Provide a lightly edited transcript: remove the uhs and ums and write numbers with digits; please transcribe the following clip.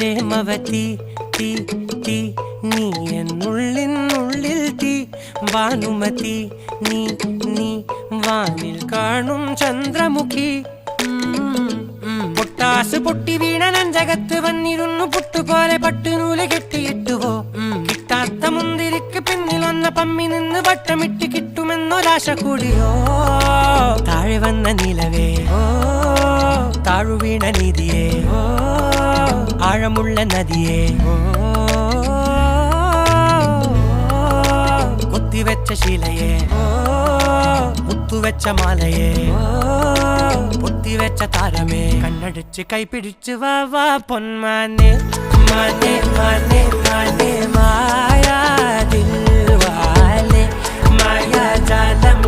പ്രേമവതി തീ തീ നീ എന്നുള്ളിനുള്ളിൽ തീ ഭാനുമതി നീ നീ വാനിൽ കാണും ചന്ദ്രമുഖി പൊട്ടാസ് പൊട്ടി വീണ നെഞ്ചകത്ത് വന്നിരുന്നു പുട്ടുപോലെ പട്ടുനൂല് കെട്ടിയിട്ടുവോ കിട്ടാത്ത മുന്തിരിക്ക് പിന്നിൽ വന്ന പമ്മി നിന്ന് വട്ടമിട്ട് കിട്ടുമെന്നൊരാശ കൂടിയോ താഴെ വന്ന നിലവേ താഴു വീണ നിധിയേ ആഴമുള്ള നദിയേ കൊത്തിവെച്ച ശിലയേ മുത്തുവെച്ച മാലയേ പൊത്തിവെച്ച താരമേ കണ്ണടിച്ച് കൈപിടിച്ച് വാ വാ പൊന്മാനെ മാനെ മാനെ മാനെ മായാ ദിൽവാലെ മായാ ജാലം